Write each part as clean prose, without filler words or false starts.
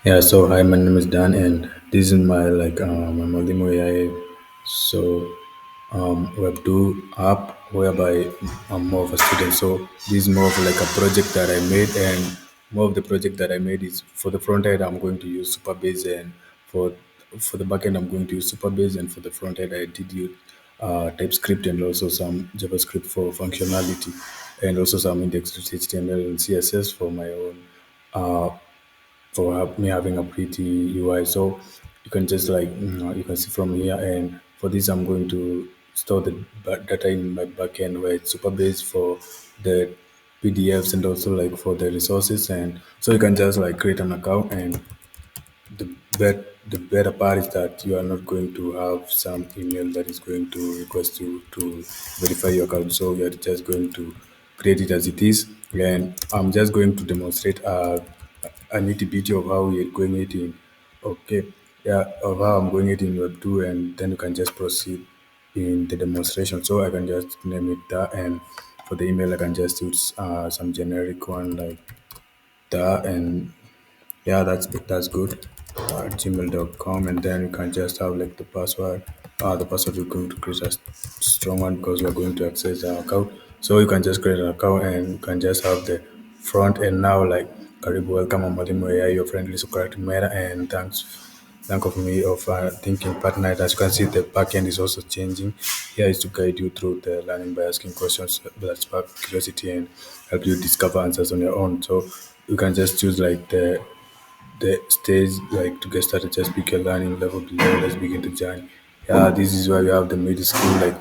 Yeah, so hi, my name is Dan, and this is my Molimo AI. So Web two app whereby I'm more of a student. So this is more of like a project that I made, and more of the project that I made is for the front end. I'm going to use Superbase, and for for the back end, I'm going to use Superbase, and for the front end, I did use TypeScript and also some JavaScript for functionality, and also some indexed HTML and CSS for my own for me having a pretty UI. So you can just you can see from here. And for this, I'm going to store the data in my backend where it's Superbase for the PDFs and also like for the resources. And so you can just like create an account. And the better part is that you are not going to have some email that is going to request you to verify your account. So you are just going to create it as it is. And I'm just going to demonstrate a nitty bitty of how we are going it in. Okay, yeah, of how I'm going it in Web 2, and then you can just proceed in the demonstration. So I can just name it that, and for the email, I can just use some generic one like that, and yeah, that's good. Gmail.com, and then you can just have like the password. The password we're going to create a strong one because we're going to access our account. So you can just create an account and you can just have the front end now like Karibu, welcome, I'm Mwalimu AI, your friendly Socratic Meta, and thank of me of thinking partner. As you can see, the backend is also changing. Here is to guide you through the learning by asking questions that spark curiosity and help you discover answers on your own. So you can just choose like the stage like to get started. Just pick your learning level below. Let's begin the journey. Yeah, this is where you have the middle school. Like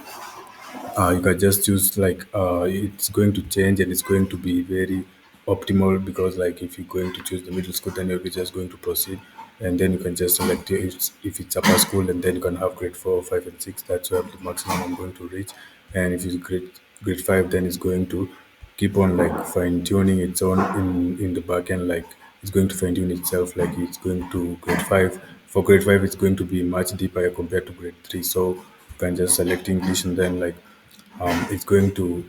you can just choose like it's going to change and it's going to be very optimal because like if you're going to choose the middle school, then you're just going to proceed, and then you can just select if it's upper school, and then you can have grade 4, 5, and 6. That's where the maximum I'm going to reach. And if it's grade 5, then it's going to keep on like fine tuning its own in the back end. Like it's going to fine tune itself. Like it's going to grade 5. For grade 5, it's going to be much deeper compared to grade 3. So you can just select English, and then like it's going to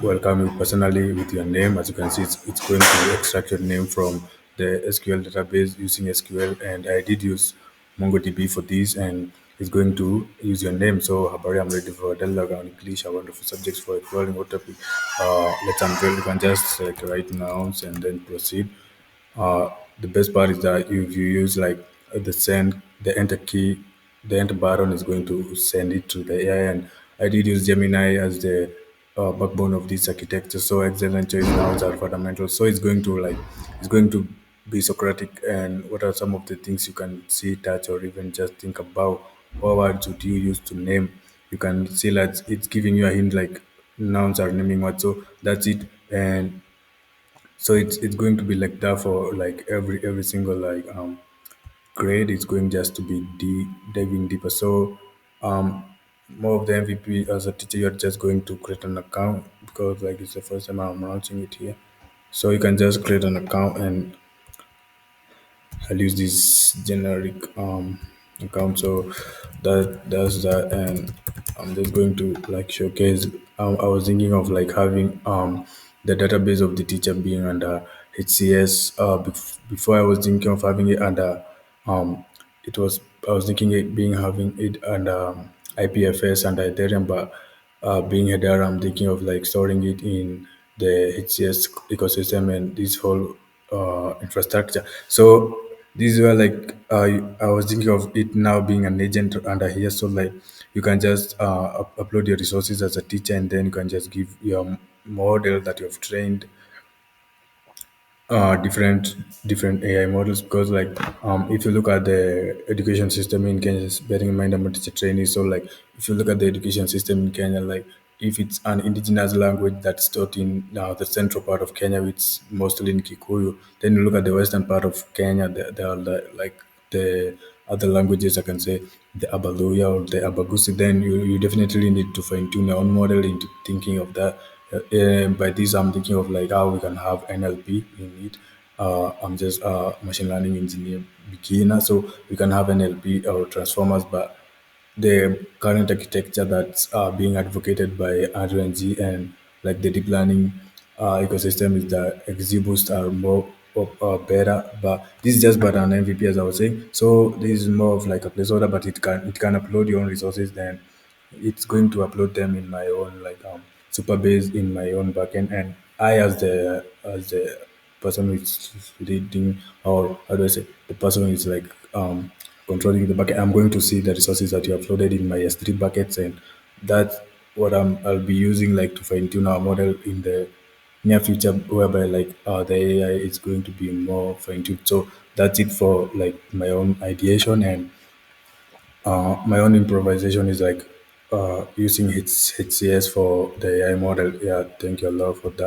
welcome you personally with your name. As you can see, it's going to extract your name from the SQL database using SQL, and I did use MongoDB for this, and it's going to use your name. So, Habari, I'm ready for Delaga on English, a wonderful subjects for exploring what topic. Let's unveil. You can just like write nouns and then proceed. Uh, the best part is that if you use like the enter key, the enter button is going to send it to the AI. And I did use Gemini as the backbone of this architecture. So excellent choice nouns are fundamental. So it's going to be Socratic. And what are some of the things you can see, touch, or even just think about? What words would you use to name? You can see that it's giving you a hint like nouns are naming what. So that's it. And so it's going to be like that for like every single grade. It's going just to be diving deeper. So more of the MVP as a teacher, you're just going to create an account because like it's the first time I'm launching it here. So you can just create an account, and I'll use this generic account. So that's that, and I'm just going to like showcase. I was thinking of like having the database of the teacher being under HCS. Before I was thinking of having it under it was I was thinking it being having it under IPFS and Ethereum, but being Hedera, I'm thinking of like storing it in the HCS ecosystem and this whole infrastructure. So these were like I was thinking of it now being an agent under here. So like you can just upload your resources as a teacher, and then you can just give your model that you've trained different AI models. Because like if you look at the education system in Kenya, just bearing in mind I'm a teacher trainee, so like if you look at the education system in Kenya, like if it's an indigenous language that's taught in the central part of Kenya, which is mostly in Kikuyu, then you look at the western part of Kenya, there are like the other languages, I can say the Abaluya or the Abagusi, then you definitely need to fine tune your own model into thinking of that. By this, I'm thinking of like how we can have NLP in it. I'm just a machine learning engineer beginner, so we can have NLP or transformers, but the current architecture that's being advocated by RNG and like the deep learning ecosystem is that XGBoost are more. better, but this is just better than MVP as I was saying. So this is more of like a placeholder, but it can upload your own resources. Then it's going to upload them in my own like Superbase in my own backend, and I as the person who is leading, or how do I say, the person who is like controlling the bucket, I'm going to see the resources that you uploaded in my S3 buckets, and that's what I'll be using like to fine tune our model in the near future, whereby like the AI is going to be more fine tuned. So that's it for like my own ideation, and my own improvisation is like using HCS for the AI model. Yeah, thank you a lot for that.